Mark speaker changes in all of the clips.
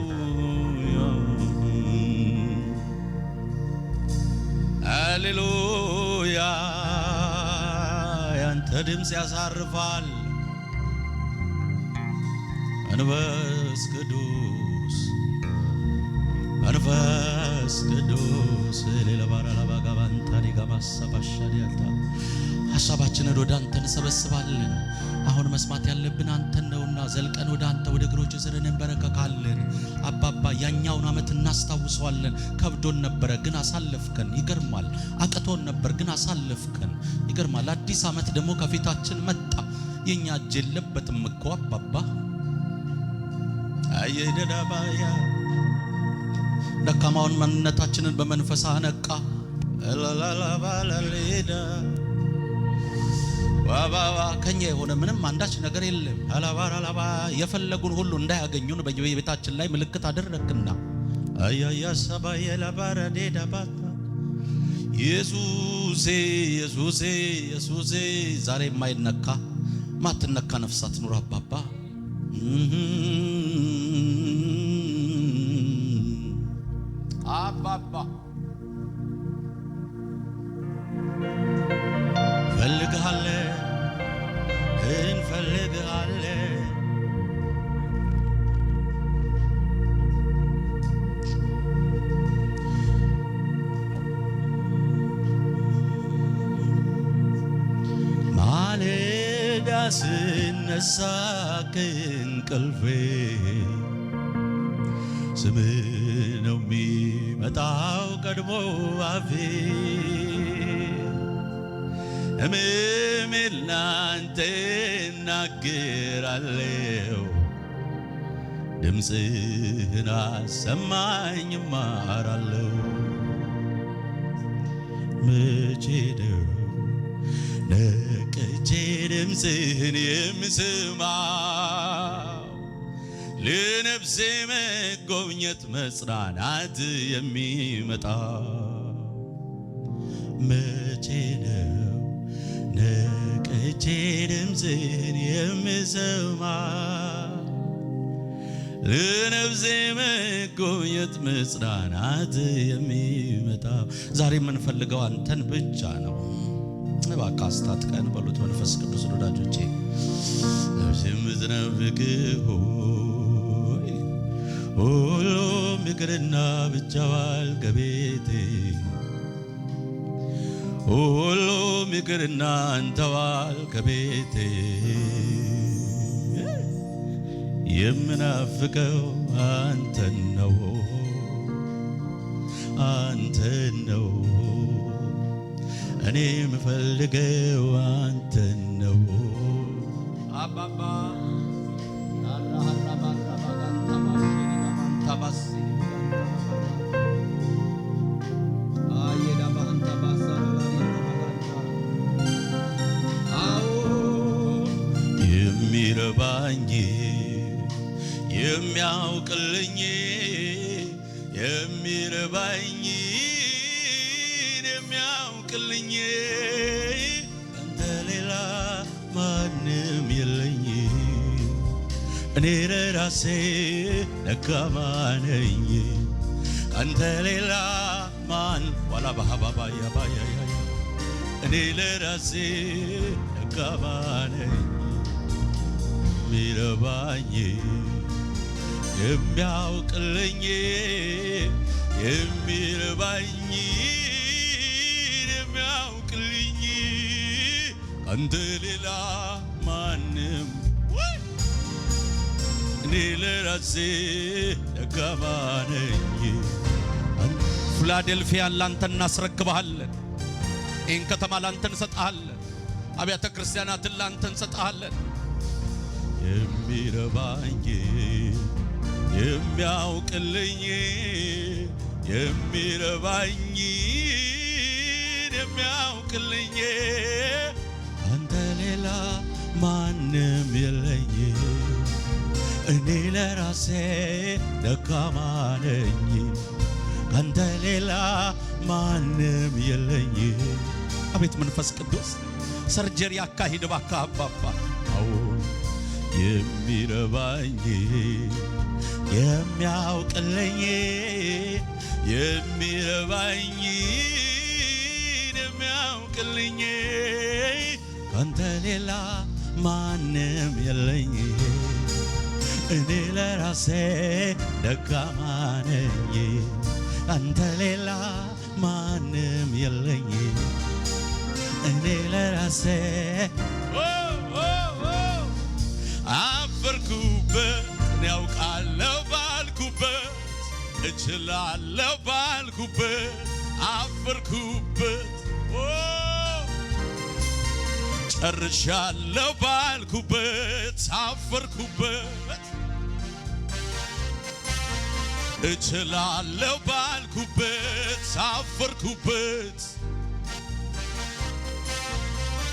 Speaker 1: ሃሌሉያ ሃሌሉያ ያንተ ድምፅ ያሳርፋል መንፈስ ቅዱስ መንፈስ ቅዱስ ለባራላባጋባንታ ዲጋማሳባሻዲያታ ሐሳባችንን ወደ አንተ እንሰበስባለን። አሁን መስማት ያለብን አንተን ነውና ዘልቀን ወደ አንተ ወደ እግሮች ስር እንበረከካለን። አባባ ያኛውን ዓመት እናስታውሰዋለን። ከብዶን ነበረ ግን አሳለፍከን። ይገርማል። አቅቶን ነበር ግን አሳለፍከን። ይገርማል። አዲስ ዓመት ደግሞ ከፊታችን መጣ። የኛ እጅ የለበትም እኮ አባባ አየደዳባያ ደካማውን ማንነታችንን በመንፈስ አነቃ ላላላባላሌዳ ዋባባ ከኛ የሆነ ምንም አንዳች ነገር የለም። አላባራላባ የፈለጉን ሁሉ እንዳያገኙን በየቤታችን ላይ ምልክት አደረክና አያያ ሰባየ ላባራዴዳ ባታ ኢየሱሴ ኢየሱሴ ኢየሱሴ ዛሬ የማይነካ ማትነካ ነፍሳት ኑር አባባ አባባ ፈልግሃለን እንፈልግሃለን ማለዳ ስነሳ ከእንቅልፌ ስምህ ነው የሚመጣው ቀድሞ አፌ እምሜን ላንተ እናገራለሁ ድምፅህን አሰማኝ እማራለሁ መቼ ነው ነቅቼ ድምፅህን የምስማው ለነፍሴ መጎብኘት መጽናናት የሚመጣው መቼ ነው ነቅቼ ድምፅህን የምሰማው ለነፍሴ መጎብኘት መጽናናት የሚመጣው ዛሬ የምንፈልገው አንተን ብቻ ነው። እባክህ አስታጥቀን በሉት መንፈስ ቅዱስ ወዳጆቼ ነፍሴም ዝናፍቅህ ሁሉም ይቅርና ብቻዋል ከቤቴ ሁሉም ይቅርና አንተዋል ከቤቴ የምናፍቀው አንተን ነው አንተን ነው እኔ የምፈልገው አንተን ነው አባባ የሚረባኝ የሚያውቅልኝ የሚረባኝ የሚያውቅልኝ አንተ ሌላ ማንም የለኝ እኔ ለራሴ ደካማ ነኝ አንተ ሌላ ማን ዋላ ባሃባባያ ባያ እኔ ለራሴ ደካማ ነኝ የሚረባኝ የሚያውቅልኝ የሚረባኝ የሚያውቅልኝ አንተ ሌላ ማንም እኔ ለራሴ ደካማ ነኝ ፊላዴልፊያን ላንተ እናስረክብሃለን ይህን ከተማ ላንተ እንሰጥሃለን አብያተ ክርስቲያናትን ላንተ እንሰጥሃለን የሚረባኝ የሚያውቅልኝ የሚረባኝ የሚያውቅልኝ አንተ ሌላ ማንም የለኝ እኔ ለራሴ ደካማ ነኝ አንተ ሌላ ማንም የለኝ አቤት መንፈስ ቅዱስ ሰርጀሪ አካሂድ እባክህ አባባ የሚረባኝ የሚያውቅልኝ የሚረባኝ የሚያውቅልኝ ካንተ ሌላ ማንም የለኝ። እኔ ለራሴ ደካማ ነኝ፣ ካንተ ሌላ ማንም የለኝ። እኔ ለራሴ አፈርኩበት ያውቃለሁ ባልኩበት እችላለሁ ባልኩበት አፈርኩበት ጨርሻለሁ ባልኩበት አፈርኩበት እችላለሁ ባልኩበት አፈርኩበት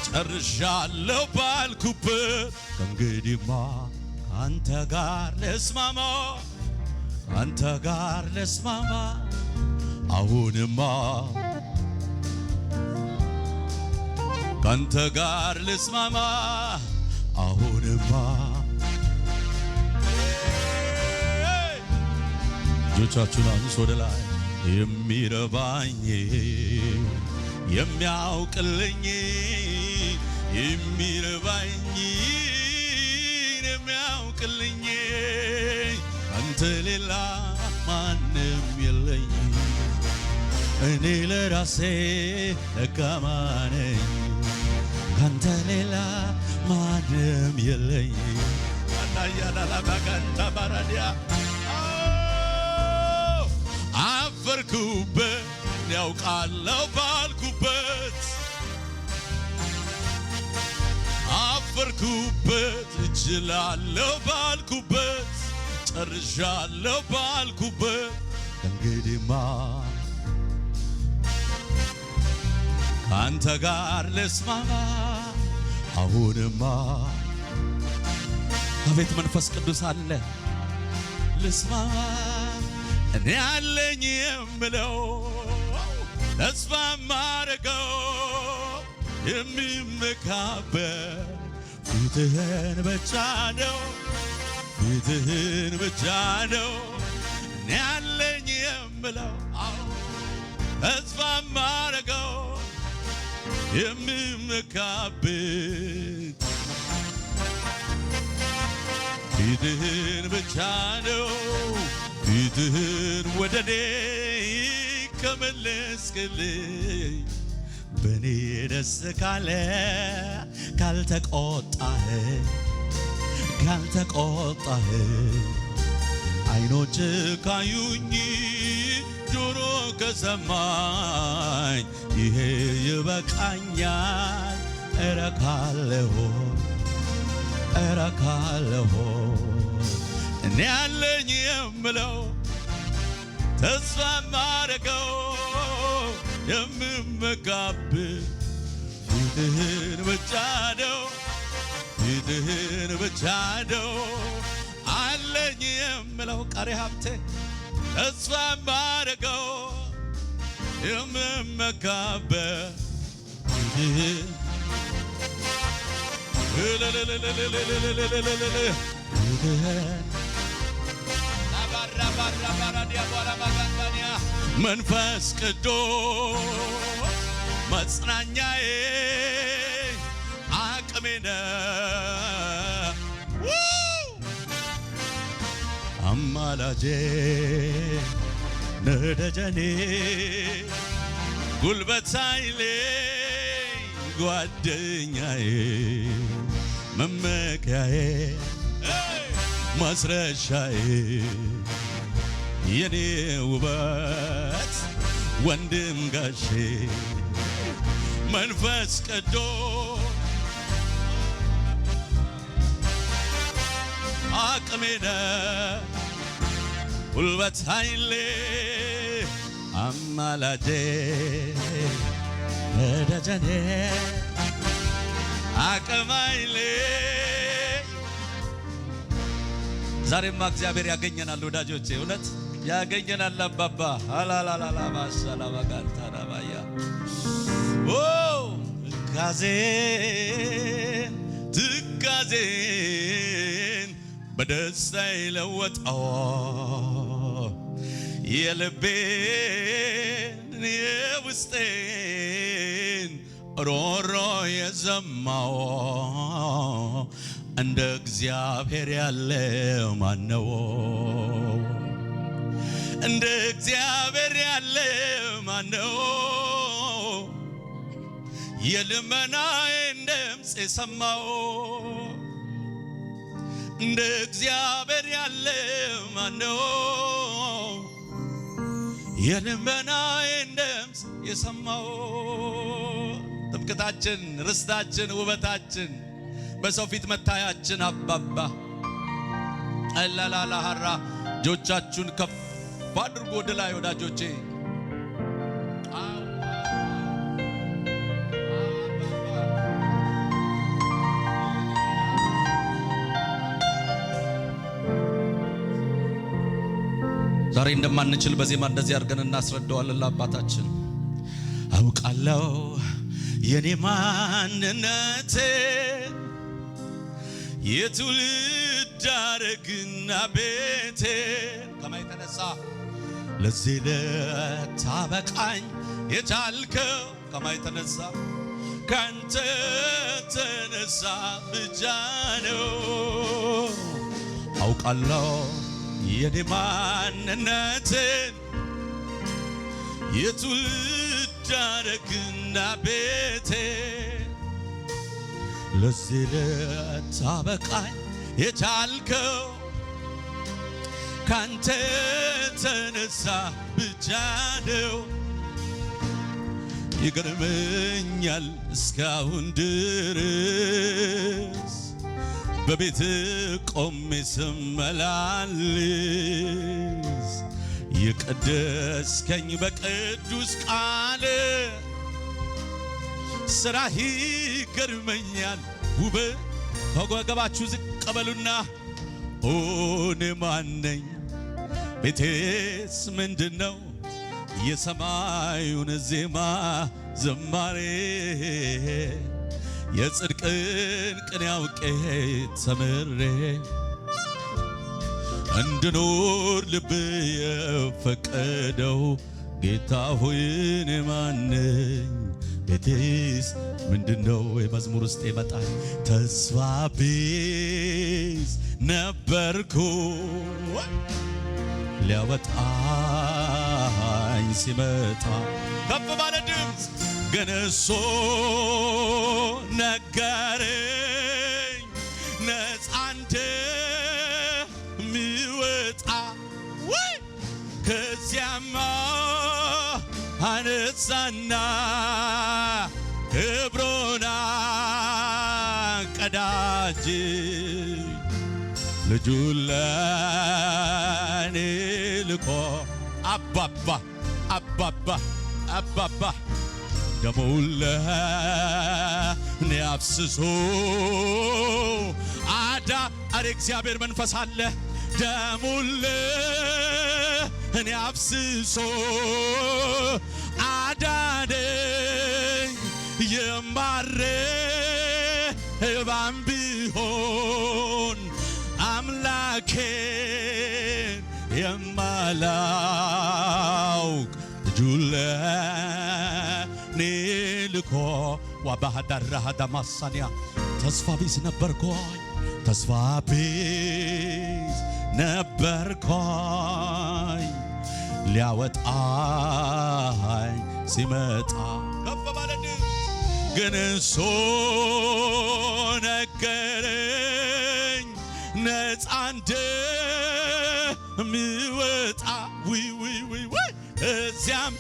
Speaker 1: ጨርሻለሁ ባልኩበት ከእንግዲህማ አንተ ጋር ልስማማ አንተ ጋር ልስማማ አሁንማ ካንተ ጋር ልስማማ አሁንማ እጆቻችሁን አንሱ ወደ ላይ የሚረባኝ የሚያውቅልኝ የሚረባኝ የሚያውቅልኝ ካንተ ሌላ ማንም የለኝ። እኔ ለራሴ ደካማ ነኝ፣ ካንተ ሌላ ማንም የለኝ። አፈርኩበት ያውቃለሁ ባልኩበት አፈርኩበት እችላለሁ ባልኩበት ጨርሻለሁ ባልኩበት ከእንግዲህማ ካንተ ጋር ልስማማ አሁንማ አቤት መንፈስ ቅዱስ አለ ልስማማ እኔ አለኝ የምለው ተስፋ ማረገው የሚመካበት ፊትህን ብቻ ነው ፊትህን ብቻ ነው እኔ አለኝ የምለው ተስፋ ማረገው የሚመካበት ፊትህን ብቻ ነው ፊትህን ወደኔ ከመለስክልኝ በኔ ደስ ካለ ካልተቆጣህ አይኖች ካዩኝ ጆሮ ከሰማኝ ይሄ ይበቃኛል። እረካለሁ እኔ ያለኝ የምለው ተስፋ ማረገው የምመካበት ፊትህን ብቻ ነው ፊትህን ብቻ ነው አለኝ የምለው ቀሪ ሀብቴ ተስፋ ማረገው የምመካበት ፊትህን መንፈስ ቅዱስ መጽናኛዬ አቅሜ ነህ አማላጄ ነህ ደጀኔ ጉልበት ኃይሌ ጓደኛዬ መመኪያዬ ማስረሻዬ የኔ ውበት ወንድም ጋሼ መንፈስ ቅዱስ አቅሜ ነህ ጉልበት ኃይሌ አማላጄ ደጀኔ አቅም ኃይሌ ዛሬማ እግዚአብሔር ያገኘናል ወዳጆቼ እውነት ያገኘናል አባባ አላላላላ ማሰላማ ጋንታራባያ ኦ ጋዜ ትካዜን በደስታ ይለወጠው የልቤን የውስጤን ሮሮ የዘማው እንደ እግዚአብሔር ያለ ማነው? እንደ እግዚአብሔር ያለ ማነው? የልመናዬን ድምፅ የሰማው እንደ እግዚአብሔር ያለ ማነው? የልመናዬን ድምፅ የሰማው ጥምቀታችን፣ ርስታችን፣ ውበታችን፣ በሰው ፊት መታያችን አባባ አላላላሃራ እጆቻችሁን ከፍ አድርጎ ወደ ላይ ወዳጆቼ ዛሬ እንደማንችል በዜማ እንደዚህ አድርገን እናስረዳዋለን ለአባታችን። አውቃለሁ የኔ ማንነቴ የትውልድ ሐረግና ቤቴ ከማን የተነሳ ለዚህ ልታበቃኝ የቻልከው ከማን የተነሳ ካንተ ተነሳ ብቻ ነው። አውቃለሁ የኔ ማንነቴን የትውልድ ሐረግና ቤቴ ለዚህ ልታበቃኝ የቻልከው ካንተ ተነሳ ብቻ ነው። ይገርመኛል እስካሁን ድረስ በቤት ቆሜ ስመላለስ የቀደስከኝ በቅዱስ ቃል ስራህ ይገርመኛል። ውበት ከወገባችሁ ዝቅ በሉና እኔ ማን ነኝ? ቤቴስ ምንድነው? የሰማዩን ዜማ ዝማሬ የጽድቅን ቅኔ አውቄ ተምሬ እንድኖር ልብ የፈቀደው ጌታ ሆይ እኔ ማን ነኝ? ቤቴስ ምንድነው? የመዝሙር ውስጥ ይመጣል። ተስፋ ቢስ ነበርኩ ሊያወጣኝ ሲመጣ ከፍ ባለ ድምፅ ግን እሱ ነገረኝ ነፃ እንደምወጣ ከዚያማ አነሳና ክብሩን ቀዳጅ ልጁን ለኔ ልኮ አባባ አባባ አባባ ደሙን ለኔ አፍስሶ አዳ አረ እግዚአብሔር መንፈስ አለ። ደሙን ለኔ አፍስሶ አዳነኝ የማረባም ቢሆን አምላኬን የማላውቅ ልጁን ለኔ ልኮ ዋባሃዳራ ዳማሳኒያ ተስፋ ቢስ ነበርኩኝ ተስፋ ቢስ ነበርኩኝ ሊያወጣኝ ሲመጣ ከፍ ባለ ድምፅ ግን እሱ ነገረኝ ነፃ እንደምወጣ እዚያም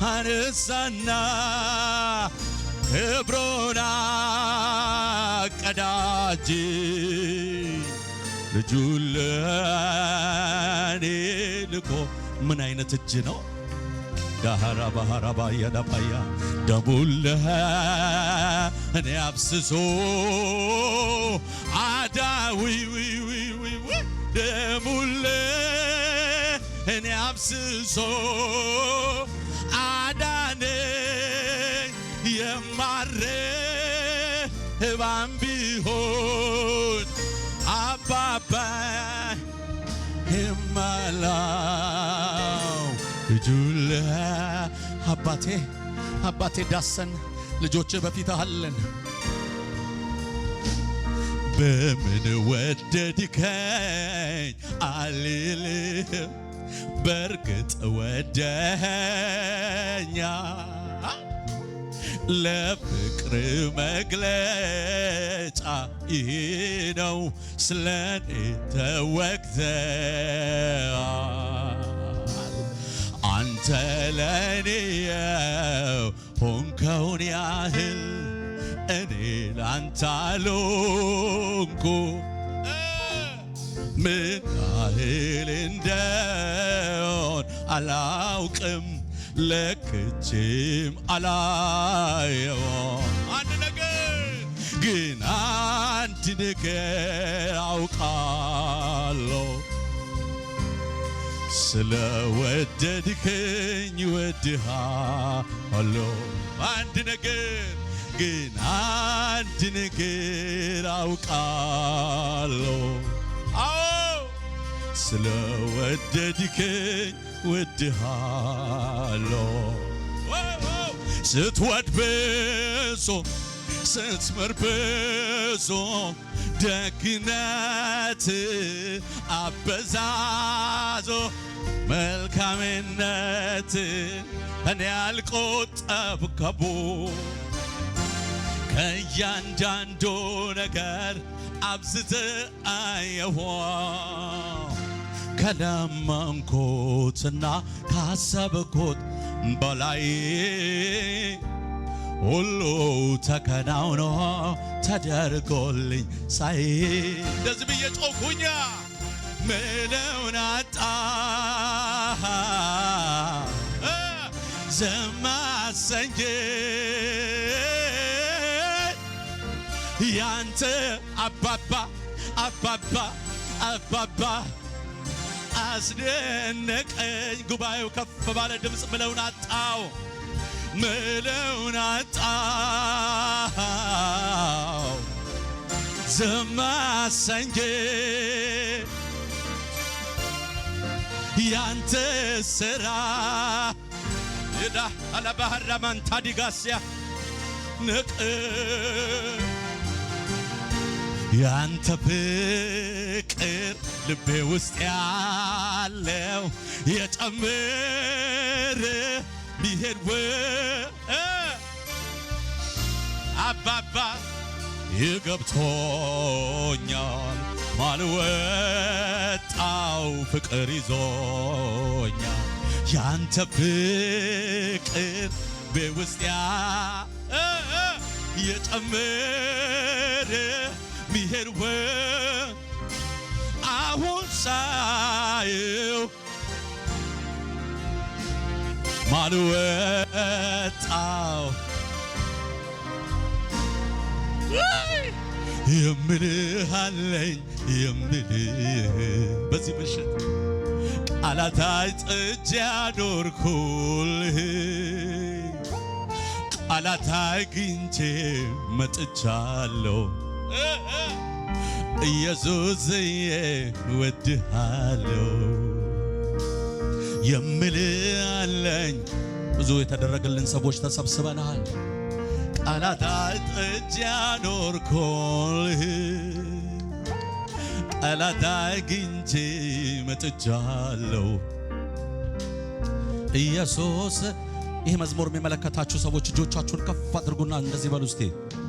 Speaker 1: አነሳና ክብሩን ቀዳጅ ልጁን ለኔ ልኮ ምን አይነት እጅ ነው? ዳሃራ ባህራ ባያ ዳባያ ደሙን ለኔ አፍስሶ አዳዊ ደሙን ለኔ አፍስሶ አዳነኝ የማረባም ይሁን አባባ ይመላው እጁለ አባቴ ዳሰን ልጆች በፊት አለን በምን ወደድከኝ አልልህም በርግጥ ወደኛ ለፍቅር መግለጫ ይህ ነው ስለኔ ተወግተሃል አንተ ለኔ ሆንከውን ያህል እኔ ላንተ አልሆንኩ ምን ያህል እንደሆን አላውቅም ለክቼም አላየው ግን አንድ ነገር አውቃለሁ ስለወደድከኝ ወድሃለሁ አንድ ነገር አውቃለሁ አዎ ስለወደድከኝ ወድሃለሁ ስትወድ ብዙ ስትምር ብዙ ደግነት አበዛዞ መልካምነት እኔ አልቆጠብከቡ ከእያንዳንዱ ነገር አብዝተ አየሁ ከለመንኩትና ካሰብኩት በላይ ሁሉ ተከናውኖ ተደርጎልኝ ሳይ እንደዚህ ብዬ ጮኩኛ ምለውን አጣ ዝም አሰኘኝ ያንተ አባባ አስደነቀኝ ጉባኤው ከፍ ባለ ድምፅ ምለውን አጣው ዝም አሰኘኝ ያንተ ስራ ይዳ አለባህር ማንታዲጋስያ ንቅ ያንተ ፍቅር ልቤ ውስጥ ያለው የጨመረ ቢሄድ አባባ ይገብቶኛል ማልወጣው ፍቅር ይዞኛል ያንተ ፍቅር በውስጥ የጨመረ ቢሄድ አሁን ሳየው ማልወጣው የምልህ አለኝ የምልህ በዚህ ምሽት ቃላታይ ጥጃ ያኖርኩልህ ቃላታይ ግንቼ መጥቻለሁ ኢየሱስዬ ወድሃለሁ የምልህ አለኝ ብዙ የተደረገልን ሰዎች ተሰብስበናል ቃላታይ ጥጃ ያኖርኩልህ ቃላታይ ግንቼ መጥቻለሁ ኢየሱስ ይህ መዝሙር የሚመለከታችሁ ሰዎች እጆቻችሁን ከፍ አድርጉና እንደዚህ በሉ እስቲ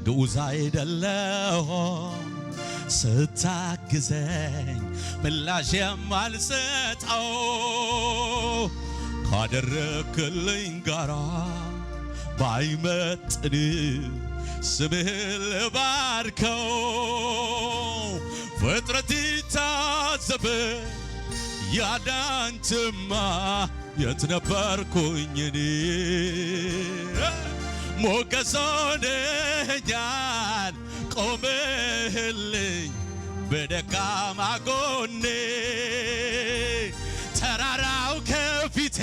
Speaker 1: ግዑዝ አይደለሁም ስታግዘኝ ምላሽ የማልሰጠው ካደረክልኝ ጋራ ባይመጥን ስምህን ልባርከው ፍጥረት ይታዘብ ያዳንተማ የት ነበርኩኝ እኔ ሞገስ ሆነኛል ቆመህልኝ በደካማ ጎኔ ተራራው ከፊቴ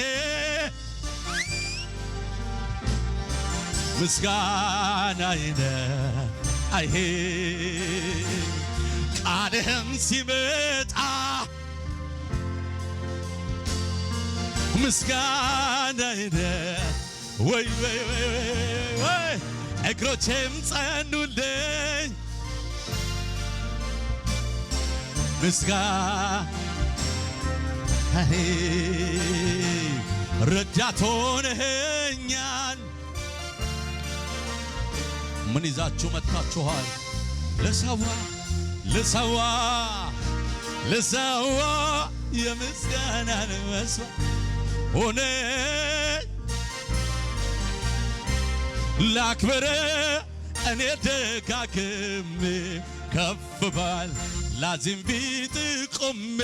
Speaker 1: ምስጋናዬ አይሄ ቃልህም ሲመጣ ምስጋናዬ ወይ ወይ ወይ ወይ እግሮቼም ጸኑልኝ ምስጋናዬ ረዳት ሆነኸኛል። ምን ይዛችሁ መጥታችኋል? ልሰዋ የምስጋናን መስዋዕት ሆነ ላክብር እኔ ደጋግሜ ከፍ ባል ላዚም ፊት ቆሜ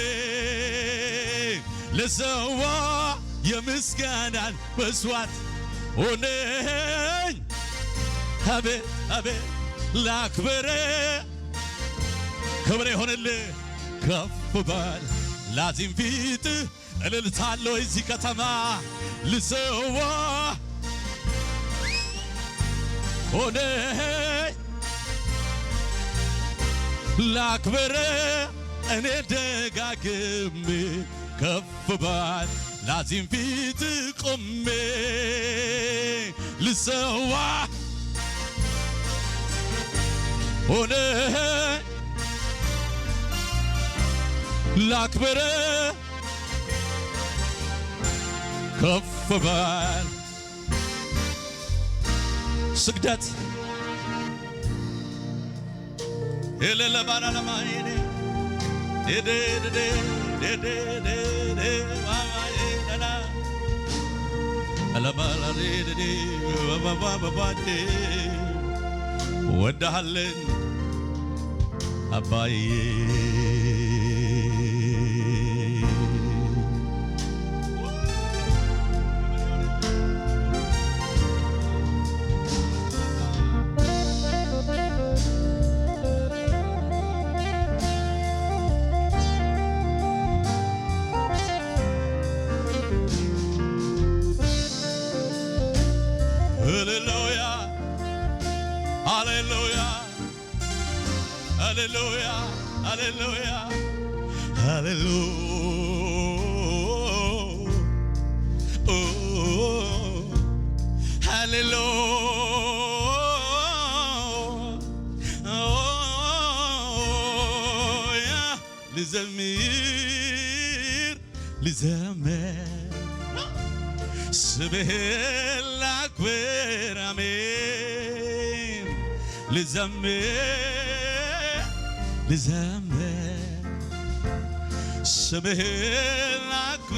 Speaker 1: ልሰዋ የምስጋናን መስዋዕት ሆነኝ አቤት አቤት ላክብር ክብር ይሆንልህ ከፍ ባል ላዚም ፊት እልልታለሁ እዚህ ከተማ ልሰዋ ሆነኝ ላክብር እኔ ደጋግሜ ከፍ ባል ላዚም ፊት ቆሜ ልሰዋ ሆነኝ ላክብር ከፍ ባል ስግደት ለለባራለማይኔ ዴዴዴ ዴዴዴ ማማዬና ለባላዴዴ ባባባባዴ ወዳሃለን አባዬ Hallelujah, hallelujah, hallelujah, oh, hallelujah, oh, yeah. لزمير سبه الأكبر آمين لزمير سبه الأكبر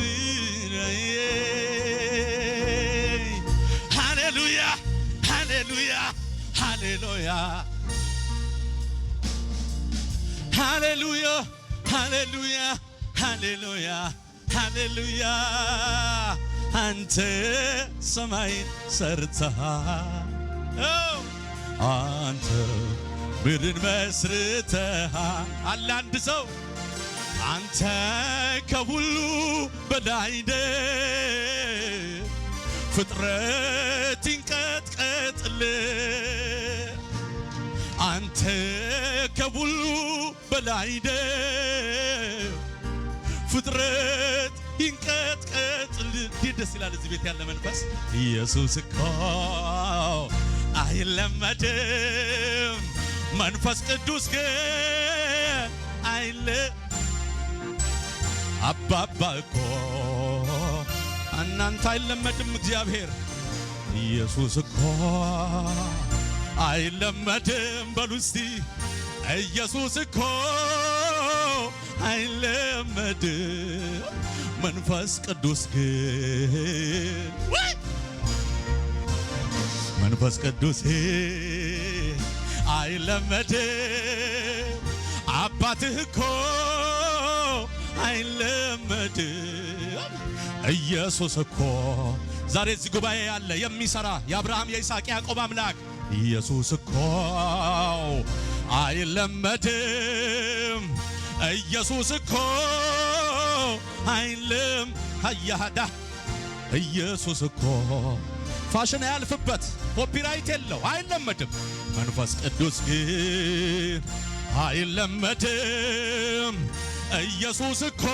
Speaker 1: هاليلويا هاليلويا هاليلويا هاليلويا هاليلويا هاليلويا هاليلويا أنت سماين سرتها أنت بدن مسرتها على عند سو أنت كولو بدايده فطرتين قتل أنت كولو بدايده ፍጥረት ይንቀጥቀጥ ደስ ይላል። እዚህ ቤት ያለ መንፈስ ኢየሱስ እኮ አይለመድም። መንፈስ ቅዱስ ግን አባባ እኮ እናንተ አይለመድም። እግዚአብሔር ኢየሱስ እኮ አይለመድም። በሉ እስቲ ኢየሱስ እኮ አይለመድም። መንፈስ ቅዱስ ግን መንፈስ ቅዱስ አይለመድም። አባትህ እኮ አይለመድም። ኢየሱስ እኮ ዛሬ እዚህ ጉባኤ ያለ የሚሰራ የአብርሃም የይስሐቅ ያዕቆብ አምላክ ኢየሱስ እኮ አይለመድም። ኢየሱስ እኮ አይለም ሃያዳ ኢየሱስ እኮ ፋሽን ያልፍበት ኮፒራይት የለው አይለመድም። መንፈስ ቅዱስ ግን አይለመድም። ኢየሱስ እኮ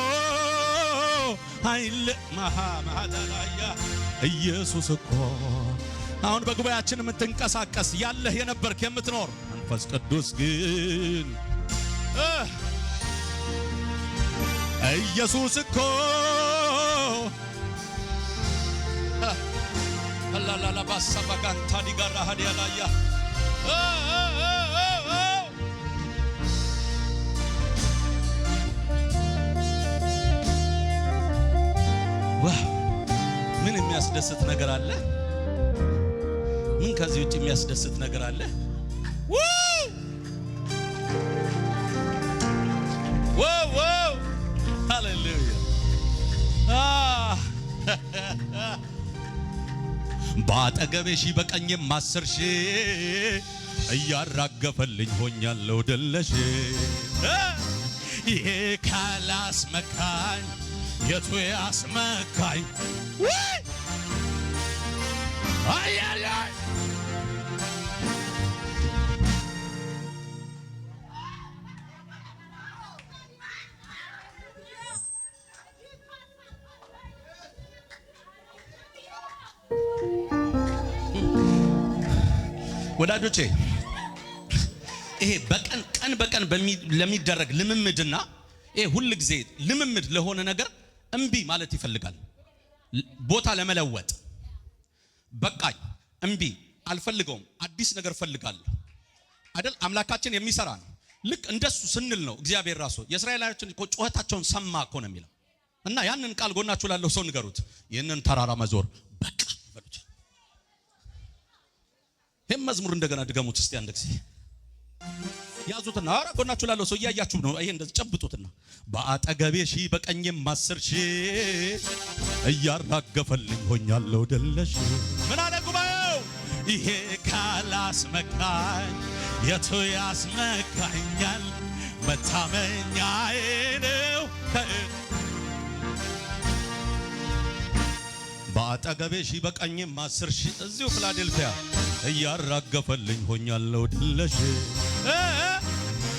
Speaker 1: ማሃዳላያ ኢየሱስ እኮ አሁን በጉባኤያችን የምትንቀሳቀስ ያለህ የነበርክ የምትኖር መንፈስ ቅዱስ ግን ኢየሱስ እኮ አላላላ ባሳባጋንታ ዲጋራ ሀዲያላያ ምን የሚያስደስት ነገር አለ? ምን ከዚህ ውጭ የሚያስደስት ነገር አለ? ዋው ሃሌሉያ! በአጠገቤ ሺህ በቀኝም 10 ሺህ እያራገፈልኝ ሆኛለሁ ድለሽ። ይሄ ካላስመካኝ የቱ ያስመካኝ? አያያይ ወዳጆቼ ይሄ ቀን በቀን ለሚደረግ ልምምድና ይሄ ሁሉ ጊዜ ልምምድ ለሆነ ነገር እምቢ ማለት ይፈልጋል። ቦታ ለመለወጥ በቃኝ፣ እምቢ አልፈልገውም፣ አዲስ ነገር ፈልጋለሁ አይደል? አምላካችን የሚሰራ ነው። ልክ እንደሱ ስንል ነው እግዚአብሔር ራሱ የእስራኤላውያን እኮ ጩኸታቸውን ሰማ እኮ ነው የሚለው። እና ያንን ቃል ጎናችሁ ላለው ሰው ንገሩት፣ ይህንን ተራራ መዞር በቃ በሉት። ይህም መዝሙር እንደገና ድገሙት እስቲ አንድ ጊዜ ያዙትና፣ ኧረ ጎናችሁ ላለው ሰው እያያችሁ ነው። ይሄ እንደዚህ ጨብጡትና በአጠገቤ ሺህ በቀኝም 10 ሺህ እያራገፈልኝ ሆኛለሁ ድለሽ። ምን አለ ጉባኤው? ይሄ ካላስመካኝ የቱ ያስመካኛል? መታመኛዬ ነው። በአጠገቤ ሺህ በቀኝም 10 ሺህ እዚሁ ፊላዴልፊያ እያራገፈልኝ ሆኛለሁ ድለሽ።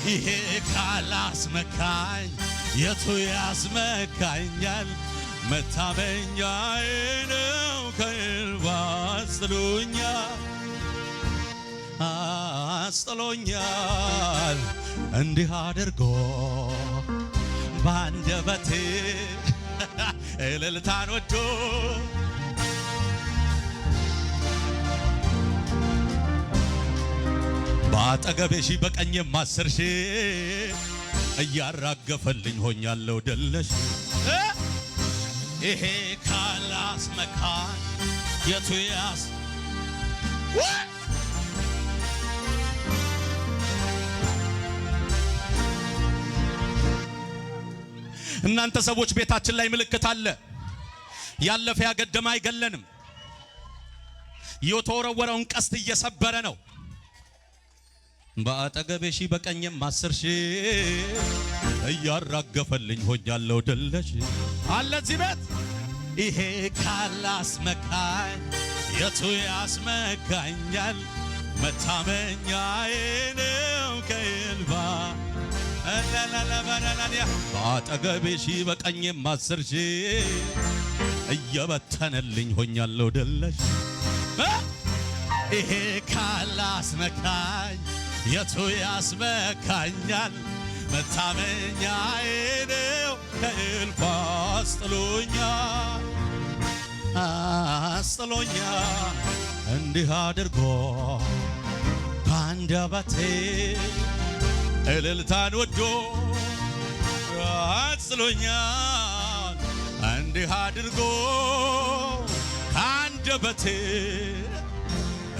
Speaker 1: ይሄ ካላስመካኝ የቱ ያስመካኛል? መታመኛዬ ነው። ከእልፍ አስጥሎኛል እንዲህ አድርጎ በአንደበቴ እልልታን ወዶ በአጠገቤ ሺህ በቀኝም 10 ሺህ እያራገፈልኝ ሆኛለሁ ድለሽ። ይሄ ካላስመካኝ የቱ ያስ እናንተ ሰዎች ቤታችን ላይ ምልክት አለ። ያለፈ ያገደመ አይገለንም። የተወረወረውን ቀስት እየሰበረ ነው። በአጠገቤ ሺህ በቀኝም 10 ሺህ እያራገፈልኝ ሆኛለሁ ድለሽ አለ እዚህ ቤት። ይሄ ካላስመካኝ የቱ ያስመካኛል? መታመኛዬ ነው ከእልፍ በአጠገቤ ሺህ በቀኝም 10 ሺህ እየበተነልኝ ሆኛለሁ ድለሽ። ይሄ ካላስመካኝ የቱ ያስመካኛል? መታመኛዬ ነው ከእልፍ አስጥሎኛል እንዲህ አድርጎ በአንደበቴ እልልታን ወዶ አስጥሎኛል እንዲህ አድርጎ ከአንደበቴ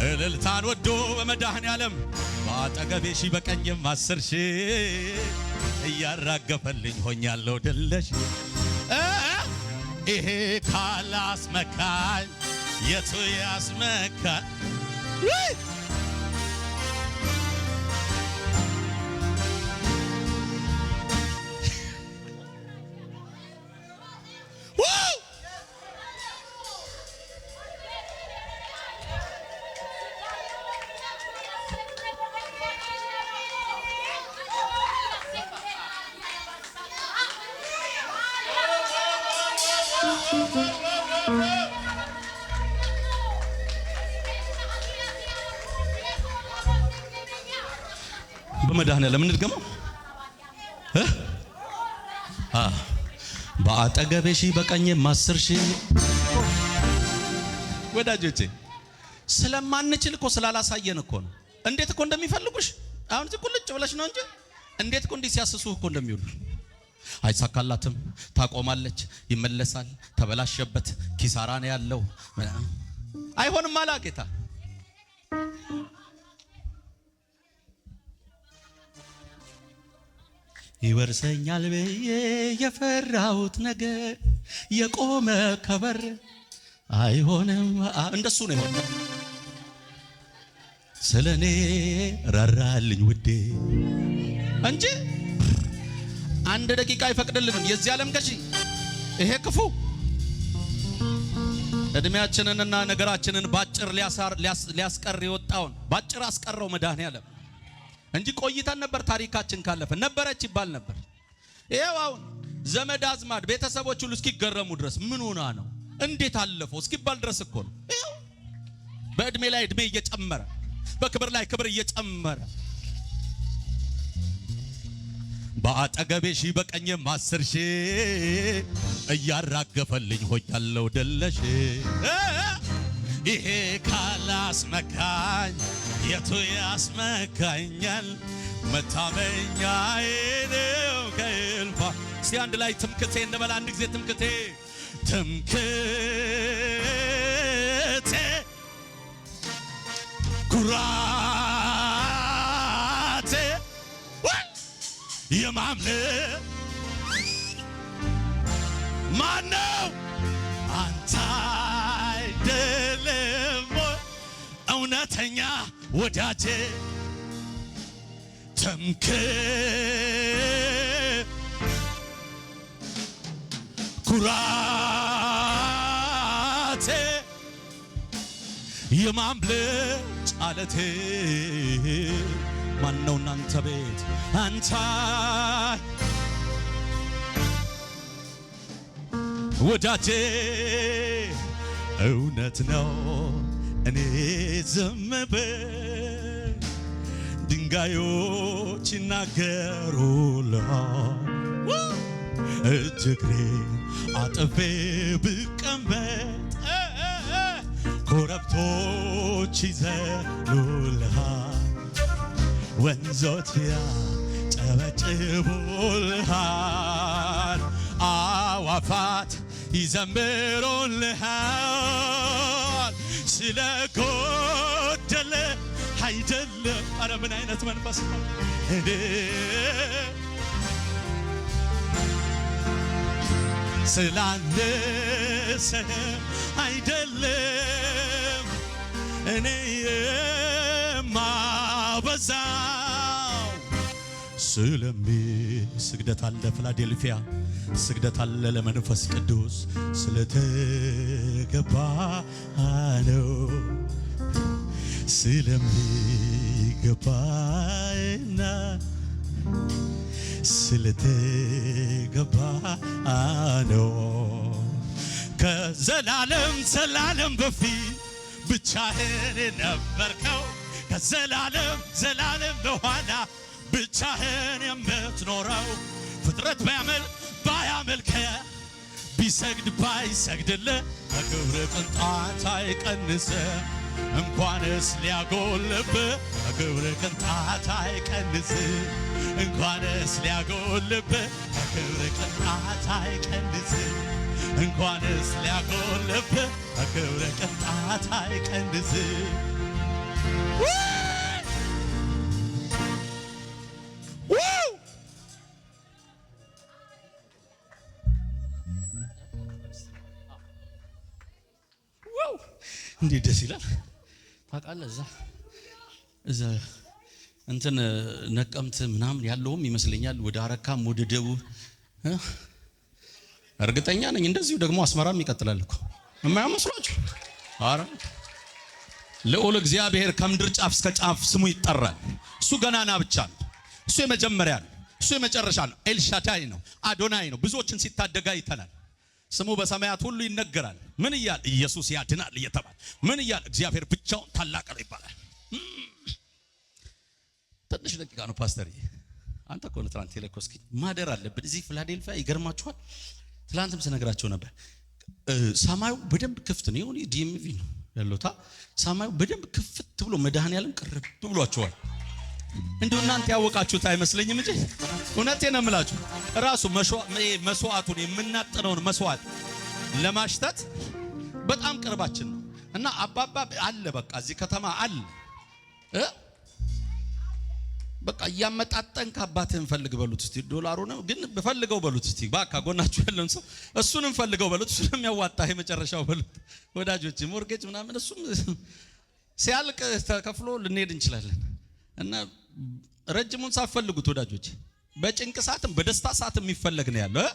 Speaker 1: እልልታን ወዶ በመድኃኔዓለም በአጠገቤ ሺህ በቀኝም 10 ሺህ እያራገፈልኝ ሆኛለሁ ድለሽ። ይሄ ካላስመካኝ የቱ ያስመካኝ? በመድኃኒዓለም እንድገመው በአጠገቤ ሺህ በቀኜም 10 ሺህ። ወዳጆቼ ስለማንችል እኮ ስላላሳየን እኮ ነው። እንዴት እኮ እንደሚፈልጉሽ አሁን እዚህ ቁልጭ ብለሽ ነው እንጂ እንዴት እኮ እንዲህ ሲያስሱህ እኮ እንደሚውሉ። አይሳካላትም፣ ታቆማለች፣ ይመለሳል፣ ተበላሸበት፣ ኪሳራ ነው ያለው፣ አይሆንም አላ ጌታ። ይወርሰኛል ብዬ የፈራሁት ነገር የቆመ ከበር አይሆንም። እንደሱ ነው የሆነው። ስለኔ ራራልኝ ውዴ እንጂ አንድ ደቂቃ አይፈቅድልንም። የዚህ ዓለም ገዢ ይሄ ክፉ እድሜያችንንና ነገራችንን ባጭር ሊያስቀር የወጣውን ባጭር አስቀረው መድኃኒዓለም እንጂ ቆይተን ነበር። ታሪካችን ካለፈ ነበረች ይባል ነበር። ይሄው አሁን ዘመድ አዝማድ ቤተሰቦች ሁሉ እስኪገረሙ ድረስ ምን ሆና ነው እንዴት አለፈው እስኪባል ድረስ እኮ ነው። ይሄው በእድሜ ላይ እድሜ እየጨመረ በክብር ላይ ክብር እየጨመረ በአጠገቤ ሺህ በቀኜም 10 ሺህ እያራገፈልኝ ሆኛለሁ ደለሽ። ይሄ ካላስመካኝ የቱ ያስመካኛል? መታመኛዬ ነው ከእልፋ። እስቲ አንድ ላይ ትምክቴ እንበል አንድ ጊዜ ትምክቴ ትምክቴ ኩራቴ የማምለክ ማነው አንተ አይደለም እውነተኛ ወዳጄ ትምክህት ኩራቴ የማምለጫ ዓለቴ ማነው እናንተ ቤት አንተ ወዳጄ እውነት ነው እኔ ዝም ብል ድንጋዮች ይናገሩልሃል እጅግሬን አጥፌ ብቀመጥ ኮረብቶች ይዘሉልሃል ወንዞች ያጨበጭቡልሃል አዋፋት ይዘምሩልሃል ስለ ጎደለ አይደለም። አረ ምን አይነት መንፈስ ነው እኔ ስላነሰህ አይደለም እኔ የማበዛው ስግደት አለ ፊላዴልፊያ ስግደት አለ ለመንፈስ ቅዱስ ስለተገባ ነው ስለሚገባና ስለተገባ ነው ከዘላለም በፊት ብቻህን ነበርከው ከዘላለም በኋላ ብቻህን የምትኖረው ፍጥረት ባያመልከ ቢሰግድ ባይሰግድልህ ከክብር ቅንጣት አይቀንስ እንኳንስ ሊያጎልብህ ከክብር ቅንጣት አይቀንስ እንኳንስ ሊያጎልብህ ከክብር ቅንጣት አይቀንስ እንኳንስ ሊያጎልብህ ከክብር ቅንጣት አይቀንስ እንዴት ደስ ይላል ታውቃለህ እዛ እንትን ነቀምት ምናምን ያለውም ይመስለኛል ወደ አረካም ወደ ደቡብ እርግጠኛ ነኝ እንደዚሁ ደግሞ አስመራም ይቀጥላል እኮ የማያመስሏችሁ አረ ልዑል እግዚአብሔር ከምድር ጫፍ እስከ ጫፍ ስሙ ይጠራል እሱ ገናና ብቻ ነው እሱ የመጀመሪያ ነው እሱ የመጨረሻ ነው ኤልሻዳይ ነው አዶናይ ነው ብዙዎችን ሲታደጋ ይተናል ስሙ በሰማያት ሁሉ ይነገራል። ምን ይያል? ኢየሱስ ያድናል እየተባለ ምን ይያል? እግዚአብሔር ብቻውን ታላቅ ነው ይባላል። ትንሽ ደቂቃ ነው ፓስተር። አንተ እኮ ነው ትናንት የለኮስኪ ማደር አለብን እዚህ ፊላዴልፊያ። ይገርማችኋል፣ ትናንትም ስነግራቸው ነበር። ሰማዩ በደንብ ክፍት ነው። ይሁን ዲኤምቪ ነው ያለውታ። ሰማዩ በደንብ ክፍት ብሎ መድኃኔዓለም ቅርብ ብሏቸዋል። እንደው እናንተ ያወቃችሁት አይመስለኝም እንጂ እውነቴን ነው የምላችሁ። ራሱ መስዋዕቱን የምናጠነውን መስዋዕት ለማሽተት በጣም ቅርባችን ነው እና አባባ አለ በቃ እዚህ ከተማ አለ። በቃ እያመጣጠን ከአባትህን ፈልግ በሉት እስቲ። ዶላሩ ነው ግን በፈልገው በሉት እስቲ። ባካ ጎናችሁ ያለውን ሰው እሱንም ፈልገው በሉት። እሱንም ያዋጣህ የመጨረሻው በሉት ወዳጆች። ሞርጌጅ ምናምን እሱም ሲያልቅ ተከፍሎ ልንሄድ እንችላለን እና ረጅሙን ሳትፈልጉት ወዳጆች፣ በጭንቅ ሰዓትም በደስታ ሰዓትም የሚፈለግ ነው ያለው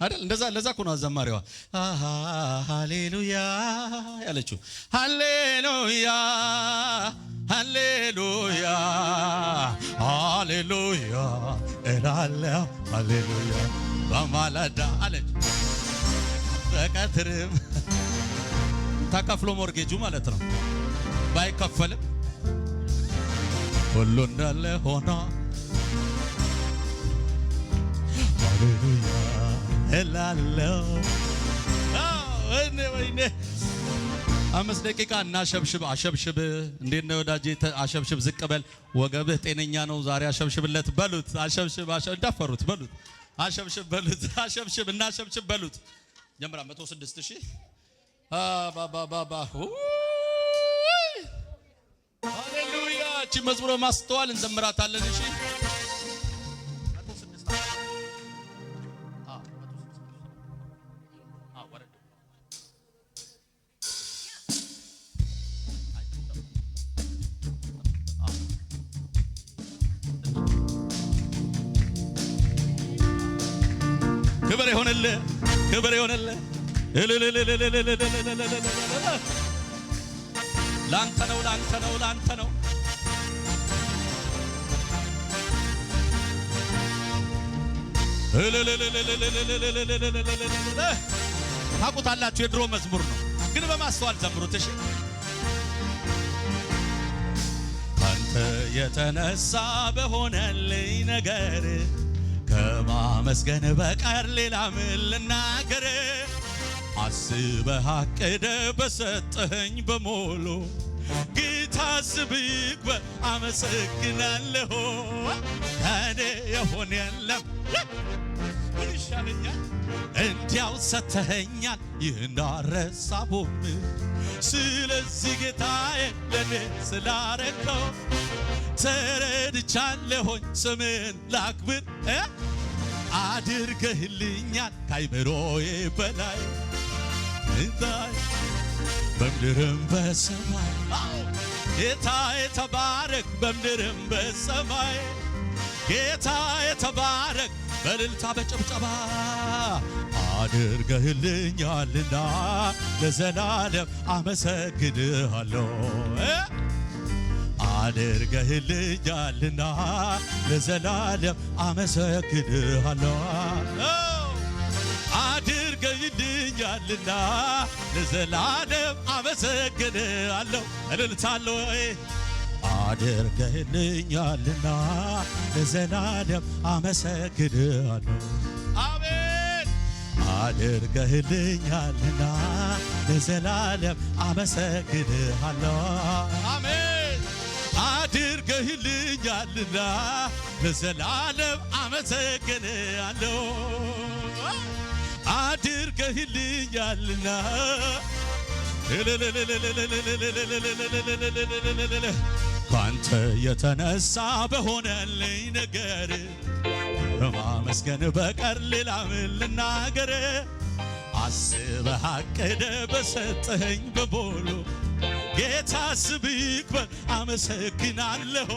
Speaker 1: አይደል? ለዛ እኮ ነው አዘማሪዋ ሃሌሉያ ያለችው። ሃሌሉያ ሃሌሉያ ሃሌሉያ እላለሁ ሃሌሉያ በማለዳ አለች። በቀትርም ተከፍሎ ሞርጌጁ ማለት ነው ባይከፈልም ሁሉ እንዳለ ሆኖ ሃሌሉያ እላለሁ። ወይኔ 5 ደቂቃ እናሸብሽብ። አሸብሽብ። እንዴት ነው ወዳጄ? አሸብሽብ። ዝቅ በል። ወገብህ ጤነኛ ነው ዛሬ? አሸብሽብለት በሉት። አሸብሽብ። እንዳፈሩት በሉት። አሸብሽብ በሉት። አሸብሽብ። እናሸብሽብ በሉት። ጀምራ 106,000 ባባባባ ሃሌሉያ። እቺ መዝሙር ማስተዋል እንዘምራታለን። እሺ ክብር ይሆንልህ፣ ክብር ይሆንልህ። ላንተ ነው፣ ላንተ ነው፣ ላንተ ነው። ታውቁታላችሁ፣ የድሮ መዝሙር ነው ግን በማስተዋል ዘምሩት። እሺ አንተ የተነሳ በሆነልኝ ነገር ከማመስገን በቀር ሌላ ምን ልናገር? አስበህ አቅደህ በሰጠኸኝ በሙሉ ጌታ ስብክ አመሰግናለሁ። ከኔ የሆነ የለም ምን ይሻለኛል? እንዲያው ሰጥተኸኛል ይህን አልረሳሁም። ስለዚህ ጌታዬ ለኔ ስላረከው ተረድቻለሁኝ። ስምን ላክብር አድርገህልኛል ከአይምሮዬ በላይ እንታይ በምድርም በሰማይ ጌታ የተባረክ በምድርም በሰማይ ጌታ የተባረክ በእልልታ በጭብጨባ አድርገህልኛልና ለዘላለም አመሰግንሃለሁ። አድርገህልኛልና ለዘላለም አመሰግንሃለሁ። አድርገህልኛልና ለዘላለም አመሰግንሃለሁ። እልልታለሁ። አድርገህልኛልና ለዘላለም አመሰግንሃለሁ። አሜን። አድርገህልኛልና ለዘላለም አመሰግንሃለሁ። አሜን። አድርገህልኛልና ለዘላለም አመሰግንሃለሁ። አድርገህልኛልና ካንተ የተነሳ በሆነልኝ ነገር ከማመስገን በቀር ሌላ ምን ልናገር? አስበህ አቅደህ በሰጠኸኝ በሙሉ ጌታ ስብክ አመሰግናለሁ።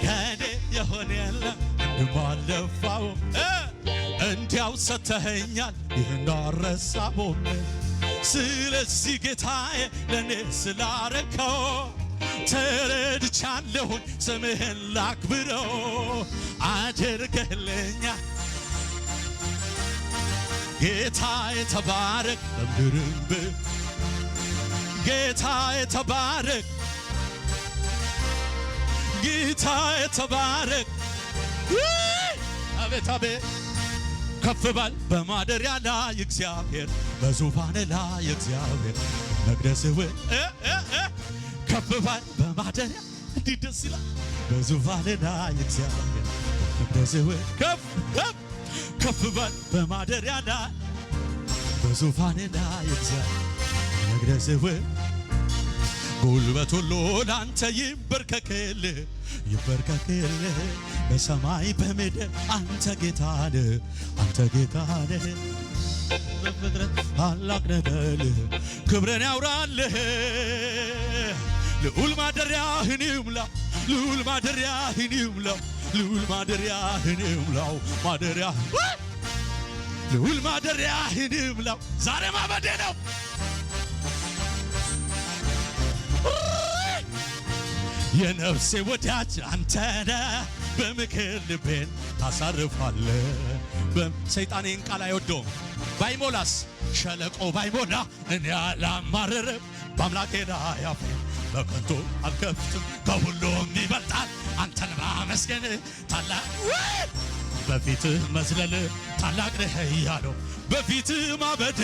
Speaker 1: ከኔ የሆነ የለም እንድማለፋው እንዲያው ሰጥተኸኛል ይህን አልረሳሁም። ስለዚህ ጌታዬ ለኔ ስላረከው ተረድቻለሁኝ። ስምህን ላክብረው አድርገህልኛል ጌታ የተባረክ በምድርም ጌታ የተባረክ ጌታ የተባረክ አቤት አቤት ከፍ በል በማደሪያ ላይ እግዚአብሔር በዙፋን ላይ እግዚአብሔር መቅደስህ ከፍ በል በማደሪያ እንዴት ደስ ይላል በዙፋን ላይ እግዚአብሔር መቅደስህ ከፍ ከፍ በል በማደሪያ ላይ በዙፋን ላይ እግዚአብሔር መቅደስህ ጉልበት ሁሉ ላንተ ይንበርከክልህ ይንበርከክልህ በሰማይ በምድር አንተ ጌታ ነህ አንተ ጌታ ነህ በፍጥረት ታላቅ ነህ በልህ ክብርን ያውራልህ ልዑል ማደሪያህን ይሙላው ልዑል ማደሪያህን ይሙላው ልዑል ማደሪያህን ይሙላው ማደሪያ ልዑል ማደሪያህን ይሙላው ዛሬ ማበዴ ነው የነፍሴ ወዳጅ አንተ ነህ በምክር ልቤን ታሳርፋለህ ሰይጣኔን ቃል አይወደውም ባይሞላስ ሸለቆ ባይሞላ እኔ አላማርርም በአምላኬ ላይ አፌን በከንቱ አልከፍትም ከሁሉም ይበልጣል አንተን ማመስገን ታላቅ በፊትህ መዝለል ታላቅ ነህ እያለው በፊትህ ማበድ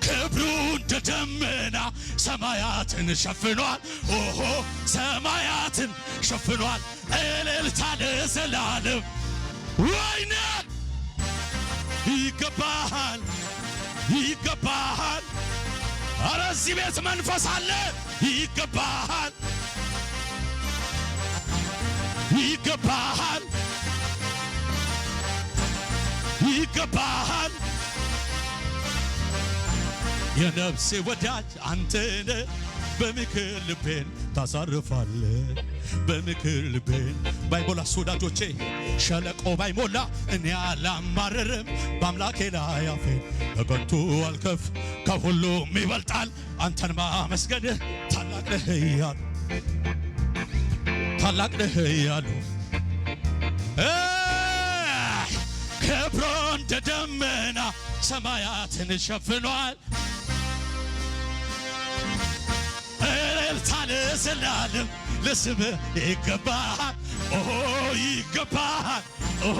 Speaker 1: ክብሩ እንደ ደመና ሰማያትን ሸፍኗል ኦሆ ሰማያትን ሸፍኗል እልልታ ለዘላለም ወይኔ ይገባሃል ይገባሃል ኧረ እዚህ ቤት መንፈስ አለ ይገባሃል ይገባሃል ይገባሃል የነፍሴ ወዳጅ አንተ ነህ በምክር ልቤን ታሳርፋለህ በምክር ልቤን ባይሞላስ ወዳጆቼ ሸለቆ ባይሞላ እኔ አላማርርም በአምላኬ ላይ አፌን በከንቱ አልከፍ ከሁሉም ይበልጣል አንተን ማመስገን ታላቅ ነህ እያሉ ታላቅ ነህ እያሉ ክብሩ እንደ ደመና ሰማያትን ሸፍኗል እልልታ ለዘላለም ለስምህ ይገባሃል ኦሆ ይገባሃል ኦሆ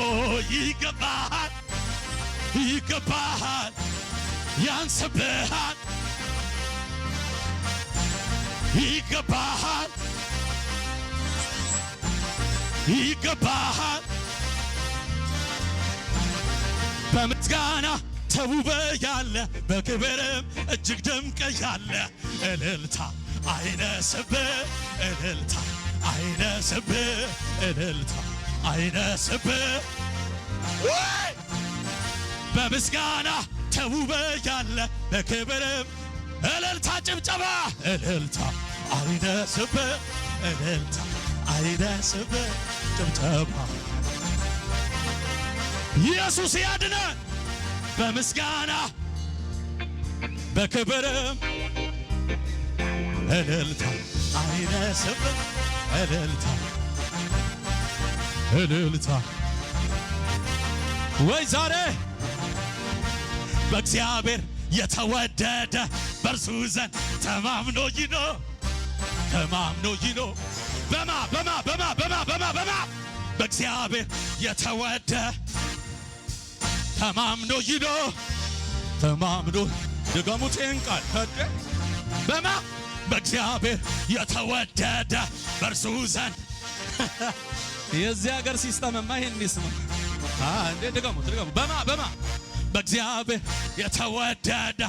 Speaker 1: ይገባሃል ይገባሃል ያንስብሃል ይገባሃል ይገባሃል በምስጋና ተውበ ያለ በክብርም እጅግ ደምቀ ያለ እልልታ አይነስብህ እልልታ አይነስብህ እልልታ አይነስብህ በምስጋና ተውበ ያለ በክብርም እልልታ ጭብጨባ እልልታ አይነስብህ እልልታ አይነስብህ ጭብጨባ ኢየሱስ ያድናል በምስጋና በክብርም እልልታ አይነስብህ እልልታ እልልታ ወይ ዛሬ በእግዚአብሔር የተወደደ በእርሱ ዘንድ ተማምኖ ይኖር በማ በእግዚአብሔር የተወደደ ተማምኖ ድገሙቴን ቃል በማ በእግዚአብሔር የተወደደ በእርሱ ዘንድ የዚህ ሀገር ሲስተምማ ይሄን ይስማ እንዴ ድገሙ በማ በእግዚአብሔር የተወደደ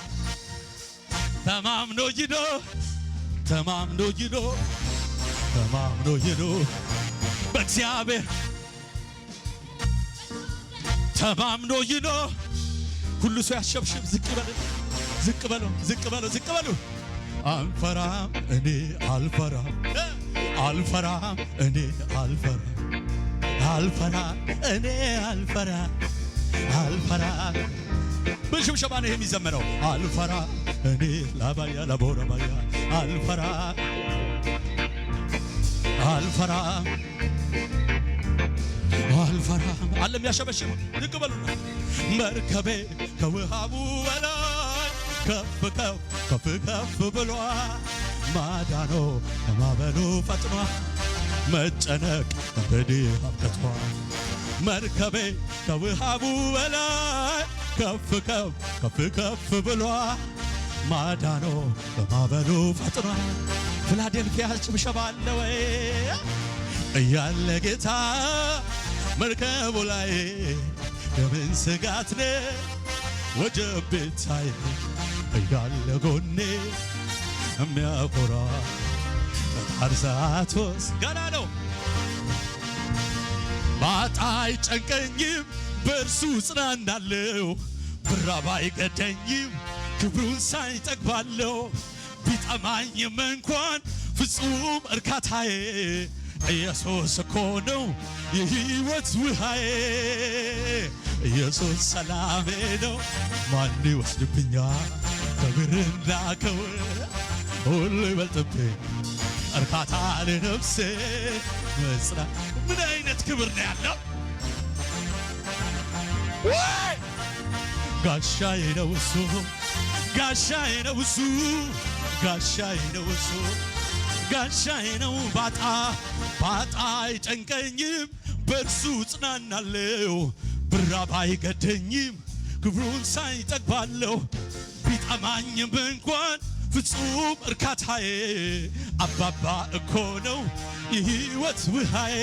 Speaker 1: ተማምኖ በእግዚአብሔር ተማምኖ ሁሉ ሰው ያሸብሽብ ዝቅ በሉ አልፈራም እኔ አልፈራም እኔ አልፈራም በሽብሸባ ነው የሚዘመረው አልፈራም እኔ ላባያ ላቦራባያ አልፈራም አልፈራም አለም ያሸበሽም ይቀበሉና መርከቤ ከውሃቡ በላይ ከፍ ከፍ ከፍ ከፍ ብሏል ማዳኖ ከማዕበሉ ፈጥኗል መጨነቅ እንግዲህ አብቅቷል መርከቤ ከውሃቡ በላይ ከፍ ከፍ ከፍ ከፍ ብሏል ማዳኖ ከማዕበሉ ፈጥኗል ፊላዴልፊያ ጭብጨባ አለ ወይ እያለ ጌታ መርከቡ ላይ የምን ስጋት ነው ወጀብ ብታይ እያለ ጎኔ የሚያኮራ በጣር ሰዓት ውስጥ ገና ነው ባጣ አይጨንቀኝም በእርሱ ጽናናለሁ ብራብ አይገደኝም ክብሩን ሳይ ጠግባለሁ ቢጠማኝም እንኳን ፍጹም እርካታዬ ኢየሱስ እኮ ነው የሕይወት ውሃዬ ኢየሱስ ሰላሜ ነው ማን ይወስድብኛል ክብርና ክብር ሁሉ ይበልጥብኝ እርካታ ለነፍሴ መጽናት ምን አይነት ክብር ነው ያለው ወይ ጋሻዬ ነው እሱ ጋሻዬ ነው እሱ ጋሻዬ ነው እሱ ጋሻዬ ነው ባጣ አይጨንቀኝም በእርሱ ጽናናለሁ ብራብ አይገደኝም ክብሩን ሳይ ጠግባለሁ ቢጠማኝም እንኳን ፍጹም እርካታዬ አባባ እኮ ነው የሕይወት ውሃዬ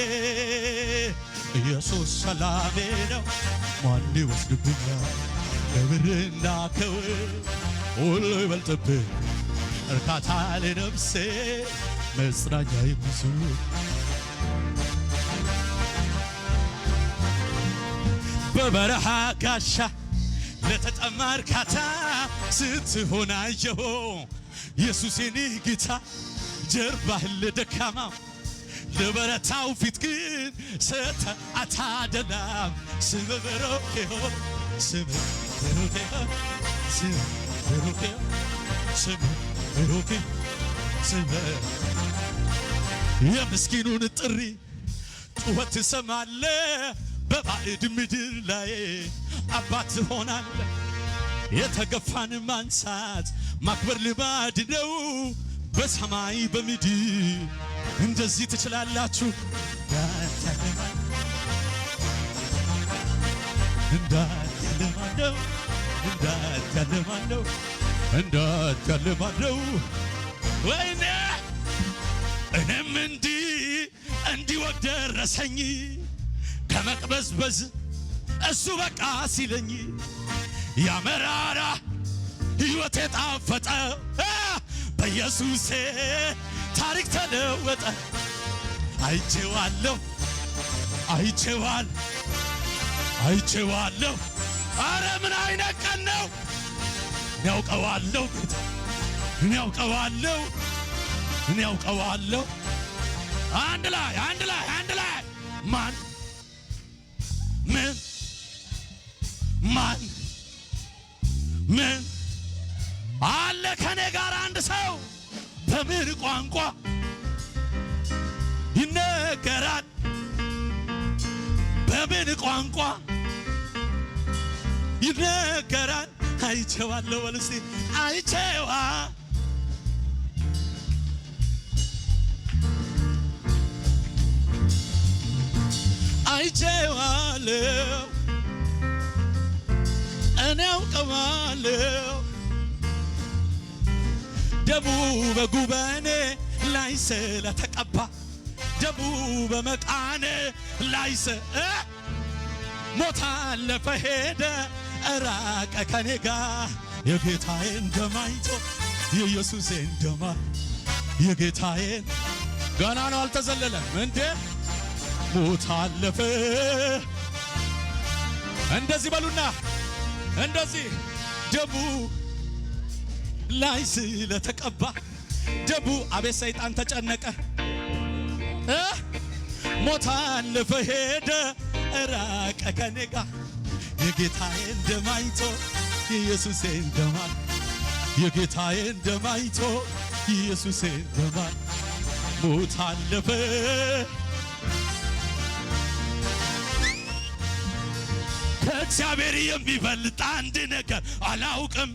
Speaker 1: ኢየሱስ ሰላሜ ነው ማን ይወስድብኛል ክብርና ክብር ሁሉ ይበልጥብኝ እርካታ ለነፍሴ መጽናኛ ብዙ በበረሃ ጋሻ ለተጠማ እርካታ ስትሆን አየሁ ኢየሱስ የኔ ጌታ ጀርባህን ለደካማው ለበረታው ፊት ግን ሰተ አታደላም ስም ብሩክ ይሁን ስም ብሩክ ይሁን ስም ብሩክ ይሁን ስም ብሩክ ስም የምስኪኑን ጥሪ ጩኸት ትሰማለህ በባዕድ ምድር ላይ አባት ትሆናለህ የተገፋን ማንሳት ማክበር ልማድ ነው በሰማይ በምድር እንደዚህ ትችላላችሁ እንዳትያለማነው ወይኔ እኔም እንዲህ ወግ ደረሰኝ ከመቅበዝበዝ እሱ በቃ ሲለኝ ያመራራ ሕይወቴ ጣፈጠ በኢየሱሴ ታሪክ ተለወጠ አይቼዋለሁ አረ ምን አይነት ቀን ነው ያውቀዋለሁ ጌታ ያውቀዋለሁ አንድ ላይ ማን ምን አለ ከኔ ጋር አንድ ሰው በምን ቋንቋ ይነገራል በምን ቋንቋ ይነገራል አይቼዋለሁ ወልሲ አይቼዋለሁ እኔ አውቀዋለሁ ደሙ በጉበኔ ላይ ስለተቀባ ደሙ በመቃኔ ላይ ሞት አለፈ ሄደ ራቀ ከኔ ጋር የጌታዬን ደም አይቶ የኢየሱሴን ደም የጌታዬን ገና ነው አልተዘለለም እንዴ ሞት አለፈ እንደዚህ በሉና እንደዚህ ደሙ ላይ ስለተቀባ ደሙ አቤት ሰይጣን ተጨነቀ ሞት አለፈ ሄደ ራቀ ከኔ ጋር የጌታዬን ደም አይቶ የኢየሱሴን ደም የጌታዬን ደም አይቶ የኢየሱሴን ደም ሞት አለፈ ከእግዚአብሔር የሚበልጥ አንድ ነገር አላውቅም።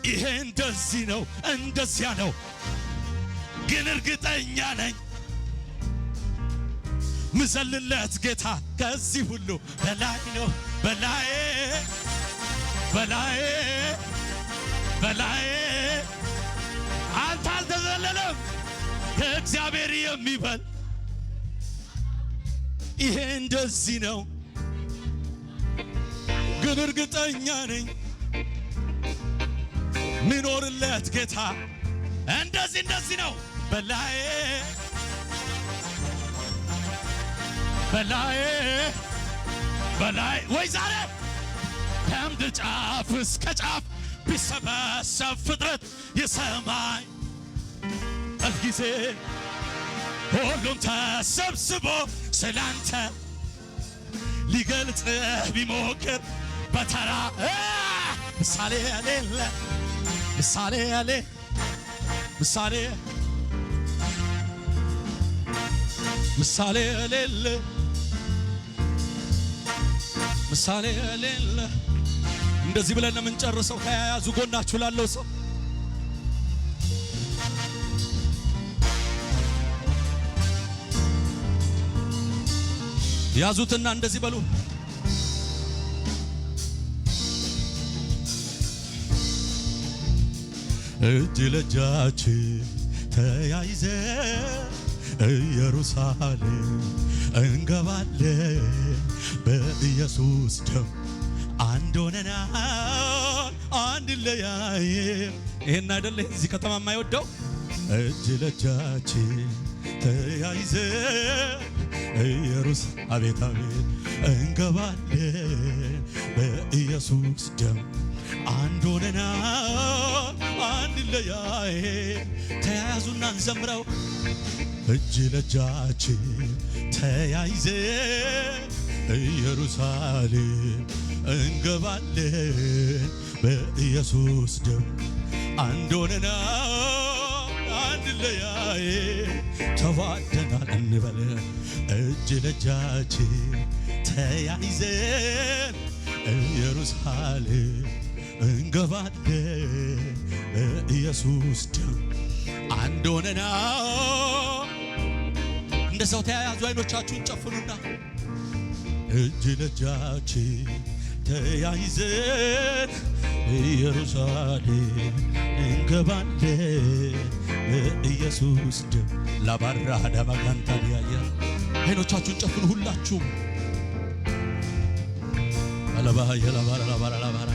Speaker 1: ይሄ እንደዚህ ነው እንደዚያ ነው፣ ግን እርግጠኛ ነኝ ምዘልለት ጌታ ከዚህ ሁሉ በላይ ነው። በላይ በላይ በላይ አንተ አልተዘለለም። ከእግዚአብሔር የሚበልጥ ይሄ እንደዚህ ነው፣ ግን እርግጠኛ ነኝ ምኖርለት ጌታ እንደዚህ ነው። በላይ በላይ በላይ ወይ ዛሬ ከምድር ጫፍ እስከ ጫፍ ቢሰበሰብ ፍጥረት የሰማይ ጊዜ ሁሉም ተሰብስቦ ስላንተ ሊገልጽ ቢሞክር በተራ ምሳሌ የሌለ ምሳሌ የሌለ ምሳሌ ምሳሌ የሌለ ምሳሌ የሌለ። እንደዚህ ብለን ነው የምንጨርሰው። ተያያዙ ጎናችሁ ላለው ሰው ያዙትና እንደዚህ በሉ። እጅ ለእጃች ተያይዘ ኢየሩሳሌም እንገባለን በኢየሱስ ደም አንድ ሆነናል አንለያይም። ይሄን አይደለ እዚህ ከተማ የማይወደው? እጅ ለእጃች ተያይዘ ኢየሩሳሌም አቤት አቤት እንገባለን በኢየሱስ ደም አንድ ሆነናል አንለያይም። ተያያዙና እንዘምረው። እጅ ለእጃች ተያይዘ ኢየሩሳሌም እንገባለን በኢየሱስ ደም አንድ ሆነናል አንለያይም። ተዋደናል እንበል። እጅ ለእጃች ተያይዘን ኢየሩሳሌም እንገባለን በኢየሱስ ደም አንድ ሆነናል። እንደዛው ተያያዙ። አይኖቻችሁን ጨፍኑና እጅ ለእጃች ተያይዘን ኢየሩሳሌም እንገባለን በኢየሱስ ደም ላባራ ዳማጋንታዲያያ። አይኖቻችሁን ጨፍኑ ሁላችሁም። አለባያ ላባራ ላባራ ላባራ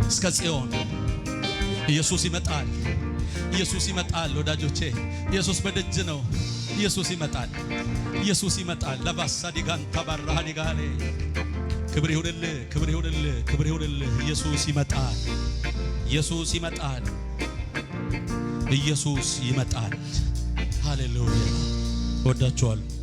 Speaker 1: እስከ ጽዮን ኢየሱስ ይመጣል። ኢየሱስ ይመጣል ወዳጆቼ። ኢየሱስ በደጅ ነው። ኢየሱስ ይመጣል። ኢየሱስ ይመጣል። ለባሳ ዲጋንታ ባራሃ ዲጋሌ ክብር ይሁንልህ፣ ክብር ይሁንልህ፣ ክብር ይሁንልህ። ኢየሱስ ይመጣል። ኢየሱስ ይመጣል። ኢየሱስ ይመጣል። ሃሌሉያ። ወዳችኋለሁ።